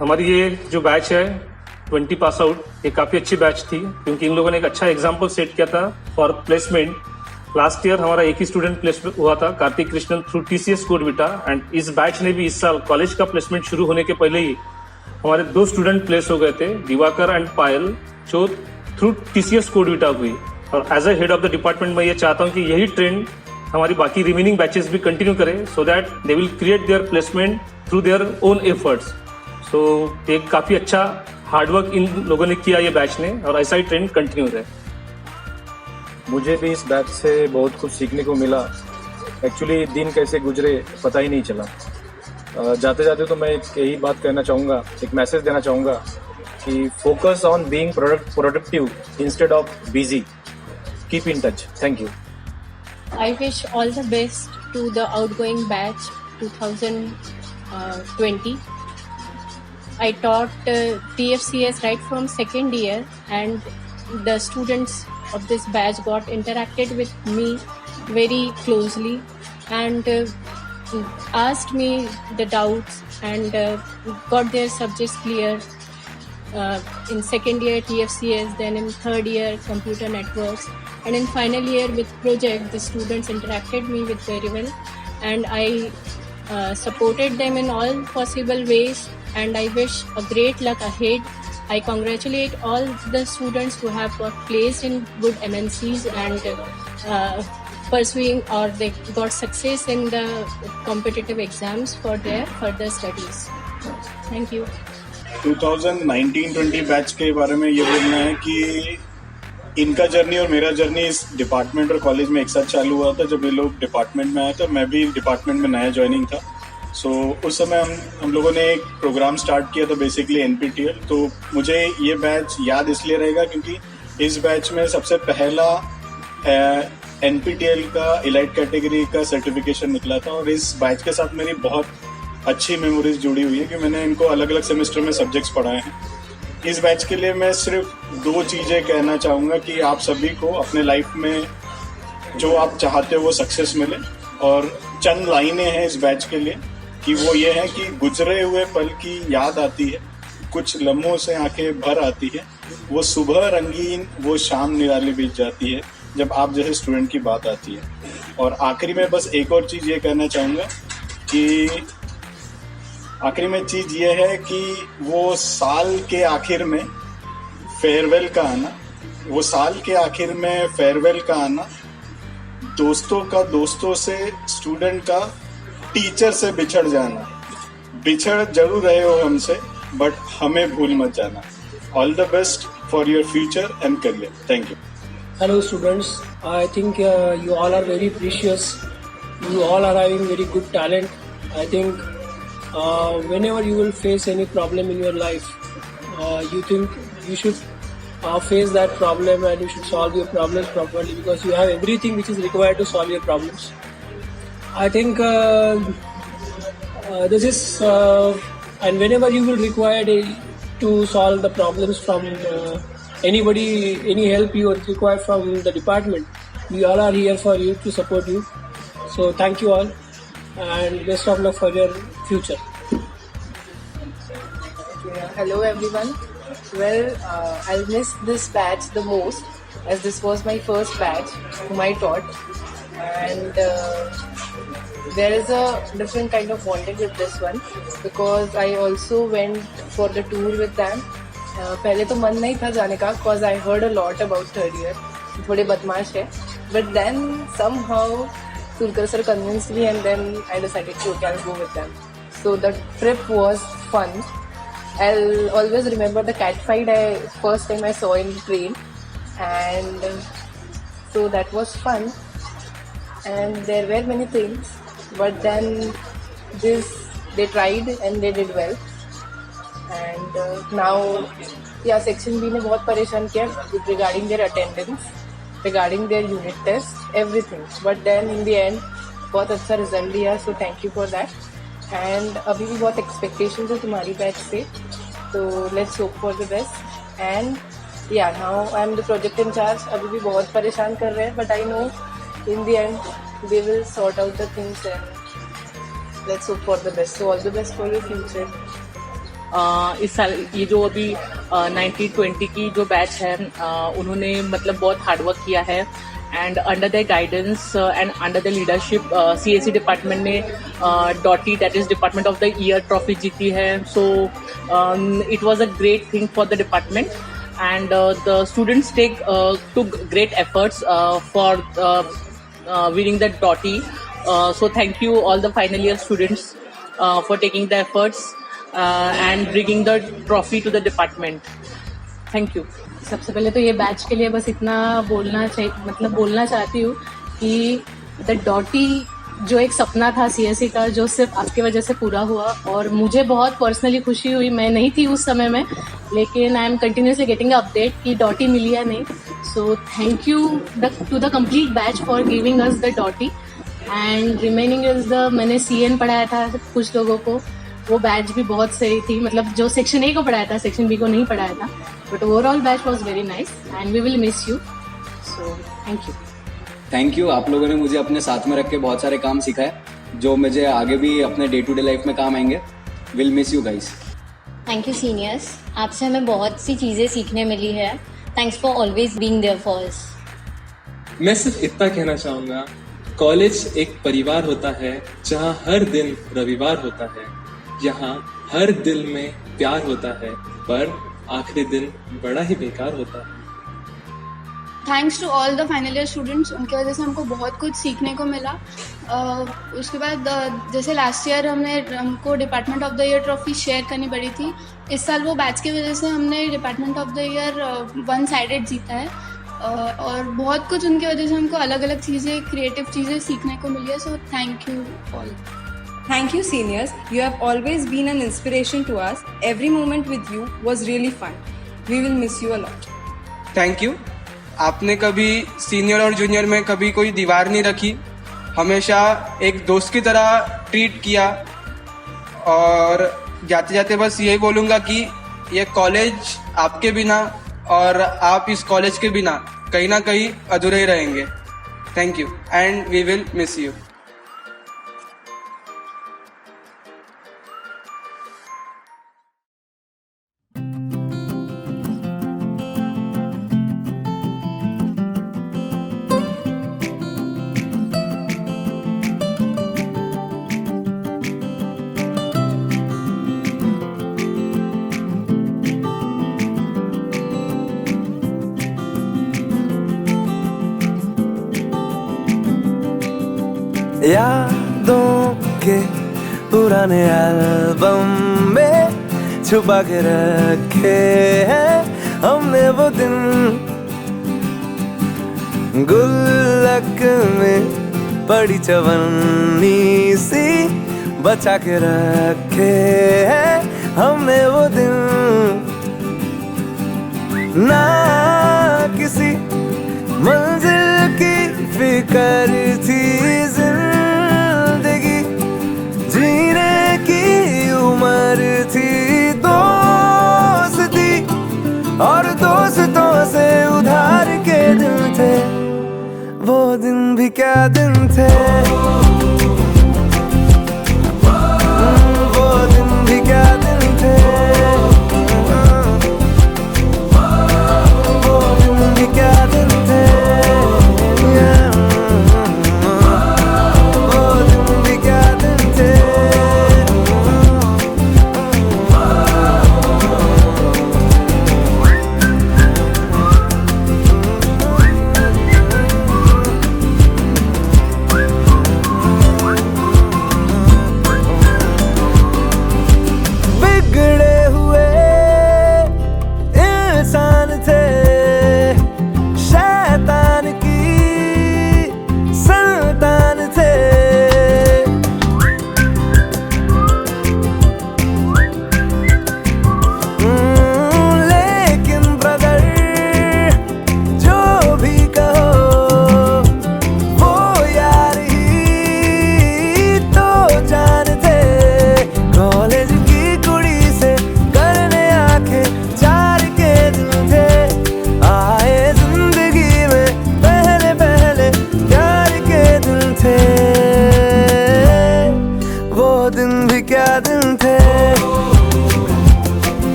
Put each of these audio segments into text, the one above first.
हमारी ये जो बैच है 20 पास आउट, ये काफ़ी अच्छी बैच थी क्योंकि इन लोगों ने एक अच्छा एग्जाम्पल सेट किया था फॉर प्लेसमेंट। लास्ट ईयर हमारा एक ही स्टूडेंट प्लेस हुआ था, Kartik Krishnan through TCS CodeVita, and इस बैच ने भी इस साल कॉलेज का प्लेसमेंट शुरू होने के पहले ही हमारे 2 स्टूडेंट प्लेस हो गए थे, दिवाकर एंड पायल, जो थ्रू TCS कोडविटा हुई। और as a head of the department मैं ये चाहता हूँ कि यही ट्रेंड हमारी बाकी रिमेनिंग बैचेस भी कंटिन्यू करें, so that they will create their placement through their own efforts. So एक काफ़ी अच्छा हार्डवर्क इन लोगों ने किया ये बैच ने, और ऐसा ही ट्रेंड कंटिन्यू रहे। मुझे भी इस बैच से बहुत कुछ सीखने को मिला। एक्चुअली दिन कैसे गुजरे पता ही नहीं चला। जाते जाते तो मैं यही बात कहना चाहूँगा, एक मैसेज देना चाहूँगा कि focus on being productive instead of busy. Keep in touch. Thank you. I wish all the best to the outgoing batch 2020. I taught TFCS right from second year, and the students of this batch got interacted with me very closely and asked me the doubts and got their subjects clear. In second year TFCS, then in third year computer networks, and in final year with project, the students interacted me with very well, and I supported them in all possible ways, and I wish a great luck ahead. I congratulate all the students who have got placed in good MNCs and pursuing, or they got success in the competitive exams for their further studies. Thank you. 2019-20 batch के बारे में ये बोलना है कि इनका journey और मेरा जर्नी इस डिपार्टमेंट और कॉलेज में एक साथ चालू हुआ था। जब ये लोग डिपार्टमेंट में आए थे, मैं भी डिपार्टमेंट में नया ज्वाइनिंग था। उस समय हम लोगों ने एक प्रोग्राम स्टार्ट किया था, बेसिकली NPTEL। तो मुझे ये बैच याद इसलिए रहेगा क्योंकि इस बैच में सबसे पहला NPTEL का इलाइट कैटेगरी का सर्टिफिकेशन निकला था, और इस बैच के साथ मेरी बहुत अच्छी मेमोरीज जुड़ी हुई है कि मैंने इनको अलग अलग सेमेस्टर में सब्जेक्ट्स पढ़ाए हैं। इस बैच के लिए मैं सिर्फ 2 चीज़ें कहना चाहूँगा कि आप सभी को अपने लाइफ में जो आप चाहते हो वो सक्सेस मिले, और चंद लाइनें हैं इस बैच के लिए कि वो ये है कि गुजरे हुए पल की याद आती है, कुछ लम्हों से आंखें भर आती है, वो सुबह रंगीन वो शाम निराली बीत जाती है जब आप जैसे स्टूडेंट की बात आती है। और आखिरी में बस एक और चीज़ ये कहना चाहूँगा कि आखिरी में चीज़ ये है कि वो साल के आखिर में फेयरवेल का आना, वो साल के आखिर में फेयरवेल का आना, दोस्तों का दोस्तों से, स्टूडेंट का टीचर से बिछड़ जाना। बिछड़ जरूर रहे हो हमसे, बट हमें भूल मत जाना। All the best for your future and career. Thank you. Hello students, I think you all are very precious. You all are having very good talent. I think whenever you will face any problem in your life, you think you should face that problem and you should solve your problems properly, because you have everything which is required to solve your problems. I think this is and whenever you will require to solve the problems from anybody, any help you require from the department, we all are here for you to support you. So thank you all, and best of luck for your future. Hello everyone. Well, I'll miss this batch the most, as this was my first batch whom I taught, and there is a different kind of bonding with this one, because I also went for the tour with them. पहले तो मन नहीं था जाने का, cause I heard a lot about third year, थोड़े बदमाश है, but then somehow Tulkar sir convinced me, and then I decided to okay, I'll go with them. So the trip was fun. I'll always remember the cat fight first time I saw in the train, and so that was fun. And there were many things, but then they tried and they did well. And now, yeah, section B ने बहुत परेशान किया regarding their attendance, regarding their unit test, everything. But then in the end, बहुत अच्छा result दिया, so thank you for that. And अभी भी बहुत expectations है तुम्हारी batch से, so let's hope for the best. And yeah, now I'm the project in charge. अभी भी बहुत परेशान कर रहे हैं, but I know in the end they will sort out the things, and let's hope for the best. So all the best for your future. इस साल ये जो अभी 1920 की जो बैच है उन्होंने मतलब बहुत हार्ड वर्क किया है and under the guidance and under the leadership CSE department ने DOTY that is department of the year trophy जीती है. So it was a great thing for the department and the students took great efforts for winning the DOTY. So thank you all the final year students for taking the efforts and bringing the trophy to the department. Thank you. सबसे पहले तो ये batch के लिए बस इतना बोलना चाहती हूँ कि द डॉटी जो एक सपना था CSE का, जो सिर्फ आपकी वजह से पूरा हुआ और मुझे बहुत पर्सनली खुशी हुई. मैं नहीं थी उस समय में, लेकिन I am continuously getting update कि डॉटी मिली या नहीं. So thank you to the complete batch for giving us the DOTY and remaining is the मैंने CN पढ़ाया था कुछ लोगों को. वो बैच भी बहुत सही थी, मतलब जो सेक्शन A को पढ़ाया था सेक्शन B को नहीं पढ़ाया था. But overall batch was very nice and we will miss you. So thank you. Thank you. आप लोगों ने मुझे अपने साथ में रख के बहुत सारे काम सिखाए जो मुझे आगे भी अपने डे टू डे लाइफ में काम आएंगे. Will miss you guys. Thank you seniors. आपसे हमें बहुत सी चीज़ें सीखने मिली है. Thanks for always being there for us. मैं सिर्फ इतना कहना चाहूँगा, कॉलेज एक परिवार होता है जहाँ हर दिन रविवार होता है. यहाँ हर दिल में प्यार होता है, पर आखिरी दिन बड़ा ही बेकार होता है. Thanks to all the final year students. उनकी वजह से हमको बहुत कुछ सीखने को मिला. उसके बाद जैसे लास्ट ईयर हमको department of the year trophy share करनी पड़ी थी. इस साल वो बैच की वजह से हमने department of the year one sided जीता है. और बहुत कुछ उनकी वजह से हमको अलग अलग चीज़ें, क्रिएटिव चीज़ें सीखने को मिली है. सो thank you all. Thank you seniors. You have always been an inspiration to us. Every moment with you was really fun. We will miss you a lot. Thank you. आपने कभी सीनियर और junior में कभी कोई दीवार नहीं रखी, हमेशा एक दोस्त की तरह ट्रीट किया. और जाते जाते बस यही बोलूँगा कि ये कॉलेज आपके बिना और आप इस कॉलेज के बिना कहीं ना कहीं अधूरे ही रहेंगे. Thank you and we will miss you. यादों के पुराने एल्बम में छुपा के रखे हैं हमने वो दिन. गुल्लक में पड़ी चवन्नी सी बचा के रखे हैं हमने वो दिन. ना किसी मंजिल की फिक्र थी, जिंदगी जीने की उम्र थी. दोस्ती और दोस्तों से उधार के दिन थे, वो दिन भी क्या दिन थे. वो दिन भी क्या दिन थे. वो दिन भी क्या दिन थे.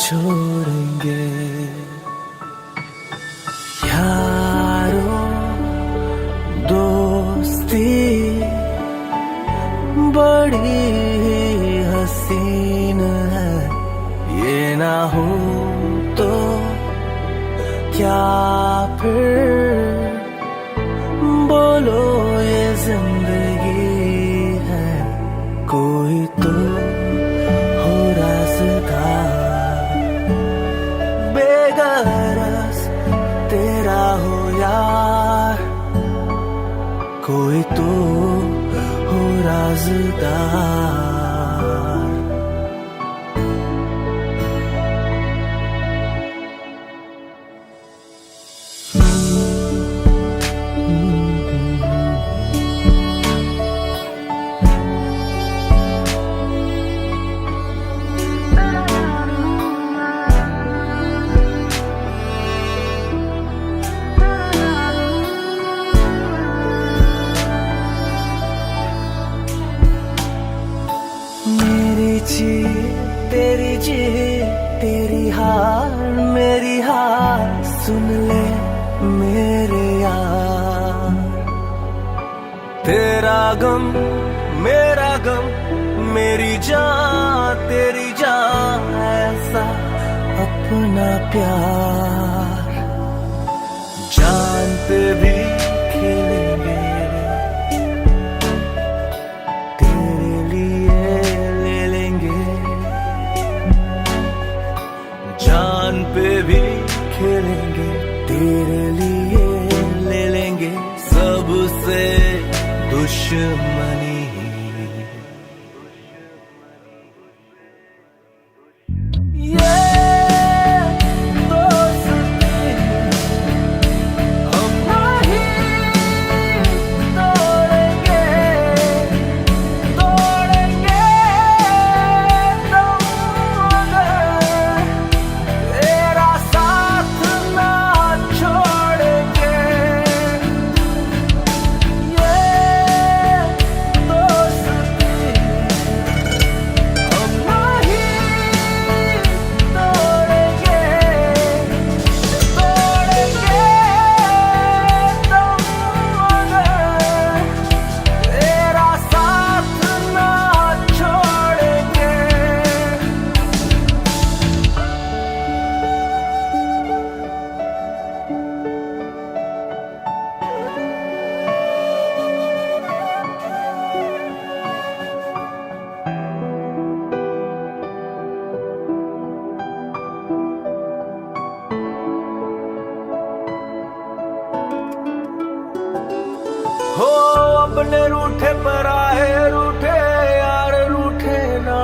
छोड़ेंगे। यारो दोस्ती बड़ी हसीन है, ये ना हो तो क्या फिर बोलो ये जिंदगी है। कोई तो हो राज़दार, बेगरज तेरा हो यार, कोई तो हो राज़दार। मेरी जी तेरी जी तेरी हार मेरी हार सुन ले मेरे यार। तेरा गम मेरा गम मेरी जान तेरी जान ऐसा अपना प्यार। जान पे भी खेलेंगे तेरे लिए ले लेंगे। जान पे भी खेलेंगे तेरे लिए ले लेंगे। सबसे दुश्मनी ये दोस्ती हम नहीं तोड़ेंगे तोड़ेंगे तुम अगर तेरा साथ ना छोड़ेंगे। ये दोस्ती हम नहीं तोड़ेंगे तोड़ेंगे तुम अगर तेरा साथ ना छोड़ेंगे। हो अपने रूठे पर आए रूठे यार रूठे ना।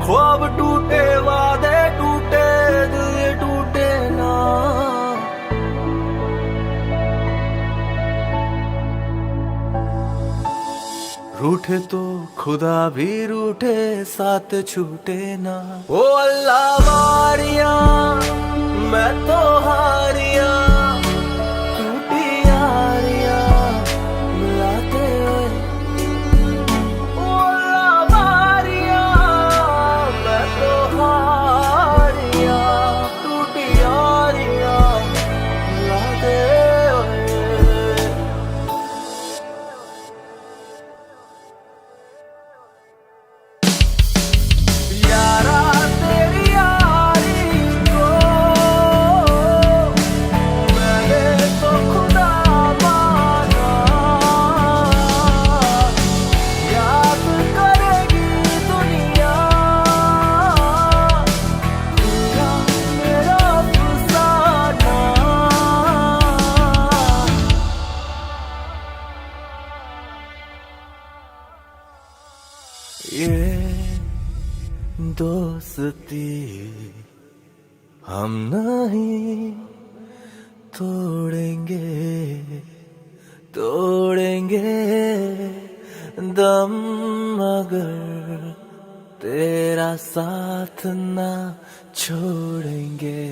ख्वाब टूटे वादे टूटे दिल ये टूटे ना। रूठे तो खुदा भी रूठे साथ छूटे ना। ओ अल्लाह वारिया मैं तो हारिया टूटी यारिया मिलाते हुए। ओ अल्लाह वारिया मैं तो हारिया टूटी यारिया मिलाते हुए। यारा तेरी यारी को मैंने तो खुदा माना। याद करेगी दुनिया तेरा मेरा अफसाना। ये दोस्ती हम नहीं तोड़ेंगे तोड़ेंगे दम मगर तेरा साथ ना छोड़ेंगे।